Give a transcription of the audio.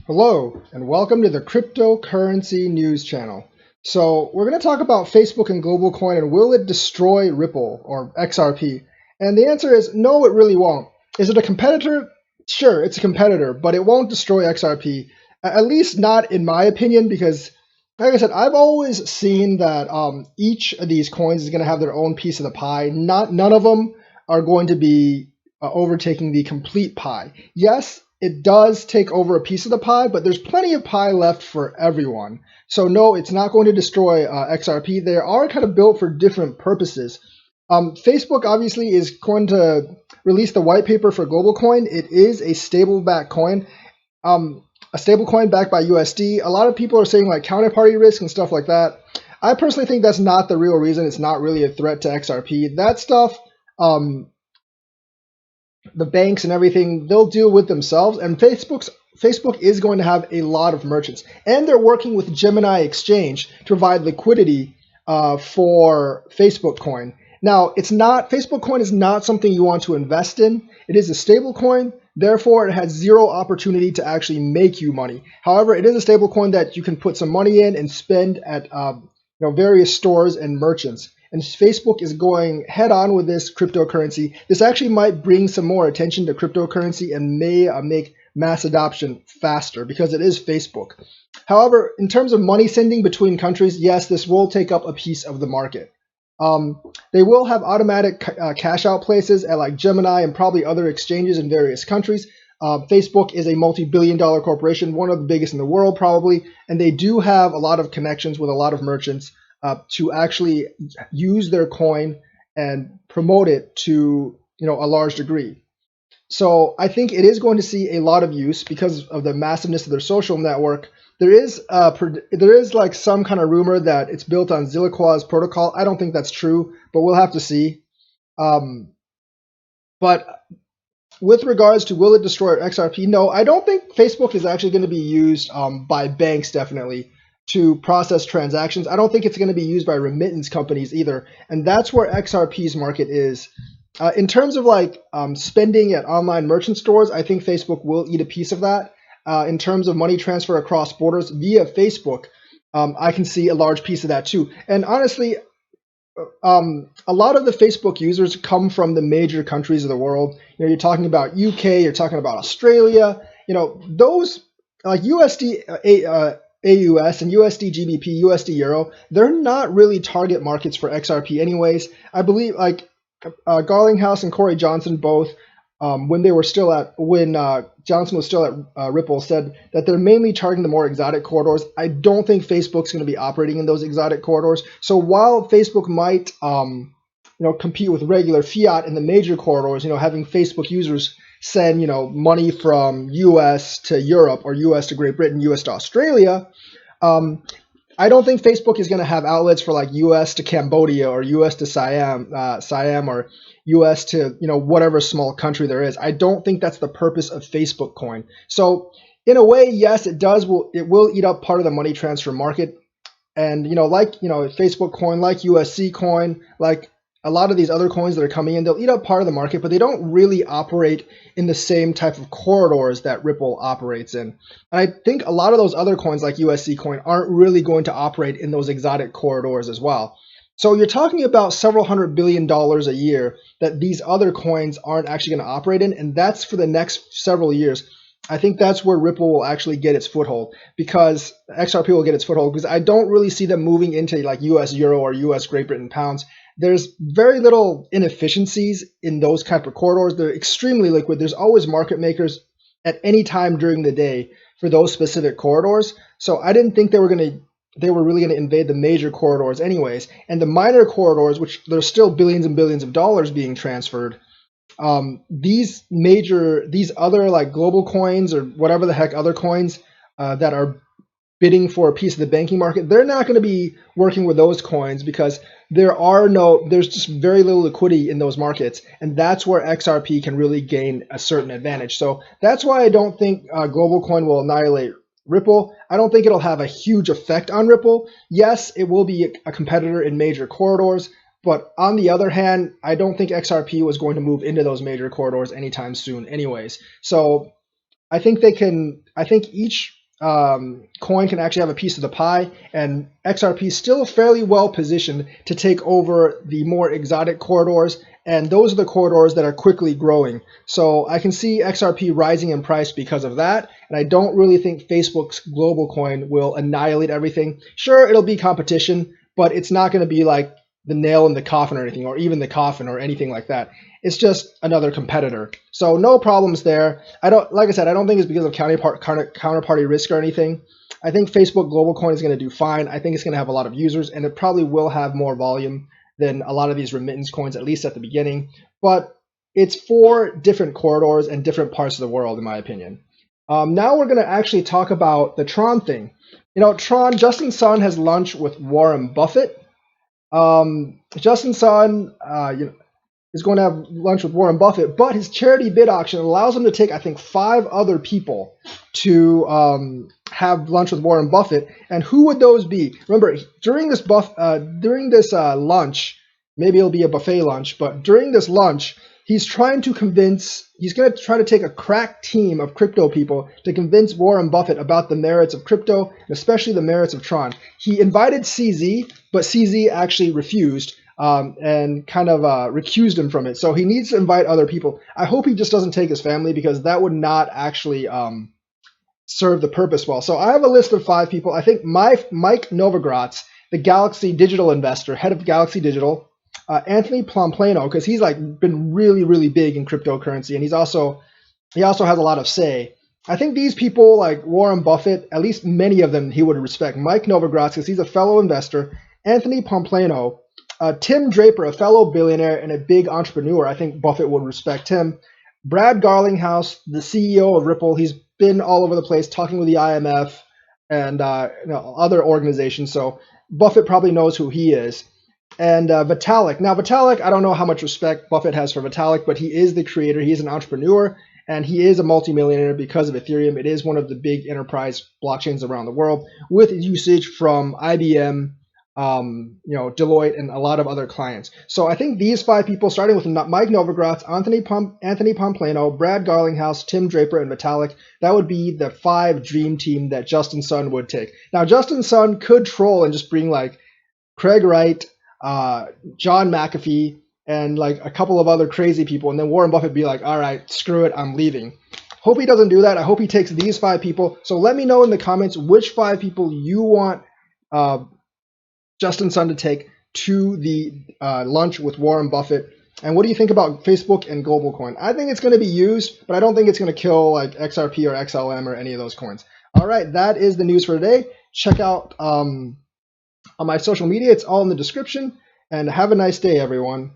Hello, and welcome to the Cryptocurrency News Channel. So, we're going to talk about Facebook and globalcoin and will it destroy Ripple or XRP? And the answer is no, it really won't. Is it a competitor? Sure, it's a competitor, but it won't destroy XRP. At least not in my opinion, because, like I said, I've always seen that each of these coins is going to have their own piece of the pie. None of them are going to be overtaking the complete pie. Yes, it does take over a piece of the pie, but there's plenty of pie left for everyone. So no, it's not going to destroy XRP. They are kind of built for different purposes. Facebook obviously is going to release the white paper for globalcoin. It is a stable back coin, a stable coin backed by USD. A lot of people are saying like counterparty risk and stuff like that. I personally think that's not the real reason. It's not really a threat to XRP. That stuff, the banks and everything, they'll deal with themselves. And Facebook is going to have a lot of merchants, and they're working with Gemini Exchange to provide liquidity for Facebook coin. Now, Facebook coin is not something you want to invest in. It is a stable coin, therefore it has zero opportunity to actually make you money. However, it is a stable coin that you can put some money in and spend at various stores and merchants. And Facebook is going head on with this cryptocurrency. This actually might bring some more attention to cryptocurrency and may make mass adoption faster because it is Facebook. However, in terms of money sending between countries, yes, this will take up a piece of the market. They will have automatic cash out places at like Gemini and probably other exchanges in various countries. Facebook is a multi-billion-dollar corporation, one of the biggest in the world probably, and they do have a lot of connections with a lot of merchants to actually use their coin and promote it to a large degree. So I think it is going to see a lot of use because of the massiveness of their social network. There is like some kind of rumor that it's built on Zilliqua's protocol. I don't think that's true, but we'll have to see. But with regards to will it destroy XRP, no, I don't think Facebook is actually going to be used by banks definitely to process transactions. I don't think it's going to be used by remittance companies either, and that's where XRP's market is. In terms of like spending at online merchant stores, I think Facebook will eat a piece of that. In terms of money transfer across borders via Facebook, I can see a large piece of that too. And honestly, a lot of the Facebook users come from the major countries of the world. You're talking about UK, you're talking about Australia. Those like USD, AUS, and USD GBP, USD Euro, they're not really target markets for XRP anyways. I believe like Garlinghouse and Corey Johnson both, when Johnson was still at Ripple, said that they're mainly targeting the more exotic corridors. I don't think Facebook's going to be operating in those exotic corridors. So while Facebook might compete with regular fiat in the major corridors, having Facebook users send money from US to Europe or US to Great Britain, US to Australia, I don't think Facebook is going to have outlets for like US to Cambodia or US to Siam or US to whatever small country there is. I don't think that's the purpose of Facebook coin. So in a way, yes, it will eat up part of the money transfer market. And Facebook coin, like USC coin, like a lot of these other coins that are coming in, they'll eat up part of the market, but they don't really operate in the same type of corridors that Ripple operates in. And I think a lot of those other coins like USC coin aren't really going to operate in those exotic corridors as well. So you're talking about several $100 billion a year that these other coins aren't actually going to operate in, and that's for the next several years. I think that's where Ripple will actually get its foothold, because XRP will get its foothold, because I don't really see them moving into like US Euro or US Great Britain pounds. There's very little inefficiencies in those type of corridors. They're extremely liquid. There's always market makers at any time during the day for those specific corridors. So I didn't think they were really going to invade the major corridors anyways. And the minor corridors, which there's still billions and billions of dollars being transferred, these other like global coins or whatever the heck other coins that are bidding for a piece of the banking market, they're not going to be working with those coins because there's just very little liquidity in those markets, and that's where XRP can really gain a certain advantage. So that's why I don't think globalcoin will annihilate Ripple. I don't think it'll have a huge effect on Ripple. Yes, it will be a competitor in major corridors, but on the other hand, I don't think XRP was going to move into those major corridors anytime soon anyways. So I think they can. I think each coin can actually have a piece of the pie, and XRP is still fairly well positioned to take over the more exotic corridors, and those are the corridors that are quickly growing. So I can see XRP rising in price because of that, and I don't really think Facebook's global coin will annihilate everything. Sure, it'll be competition, but it's not going to be like the nail in the coffin or anything, or even the coffin or anything like that. It's just another competitor. So no problems there. I don't, like I said, I don't think it's because of counterparty risk or anything. I think Facebook Global Coin is going to do fine. I think it's going to have a lot of users, and it probably will have more volume than a lot of these remittance coins, at least at the beginning. But it's for different corridors and different parts of the world, in my opinion. Now we're going to actually talk about the Tron thing. You know, Tron, Justin Sun has lunch with Warren Buffett. Justin Sun, is going to have lunch with Warren Buffett, but his charity bid auction allows him to take, I think, 5 other people to have lunch with Warren Buffett. And who would those be? Remember, during this lunch, maybe it'll be a buffet lunch, but during this lunch, he's going to try to take a crack team of crypto people to convince Warren Buffett about the merits of crypto, and especially the merits of Tron. He invited CZ, but CZ actually refused. And kind of recused him from it. So he needs to invite other people. I hope he just doesn't take his family, because that would not actually serve the purpose well. So I have a list of 5 people. I think Mike Novogratz, the Galaxy Digital investor, head of Galaxy Digital, Anthony Pomplano, because he's like been really, really big in cryptocurrency, and he also has a lot of say. I think these people, like Warren Buffett, at least many of them he would respect. Mike Novogratz, because he's a fellow investor. Anthony Pomplano. Tim Draper, a fellow billionaire and a big entrepreneur. I think Buffett would respect him. Brad Garlinghouse, the CEO of Ripple. He's been all over the place talking with the IMF and other organizations. So Buffett probably knows who he is. And Vitalik. Now, Vitalik, I don't know how much respect Buffett has for Vitalik, but he is the creator. He is an entrepreneur, and he is a multimillionaire because of Ethereum. It is one of the big enterprise blockchains around the world, with usage from IBM, Deloitte, and a lot of other clients. So I think these 5 people, starting with Mike Novogratz, Anthony Pomplano, Brad Garlinghouse, Tim Draper, and Vitalik, that would be the 5 dream team that Justin Sun would take. Now, Justin Sun could troll and just bring like Craig Wright, John McAfee, and like a couple of other crazy people, and then Warren Buffett be like, all right, screw it, I'm leaving. Hope he doesn't do that. I hope he takes these 5 people. So let me know in the comments which 5 people you want Justin Sun to take to the lunch with Warren Buffett. And what do you think about Facebook and global coin? I think it's going to be used, but I don't think it's going to kill like XRP or XLM or any of those coins. All right, that is the news for today. Check out on my social media. It's all in the description. And have a nice day, everyone.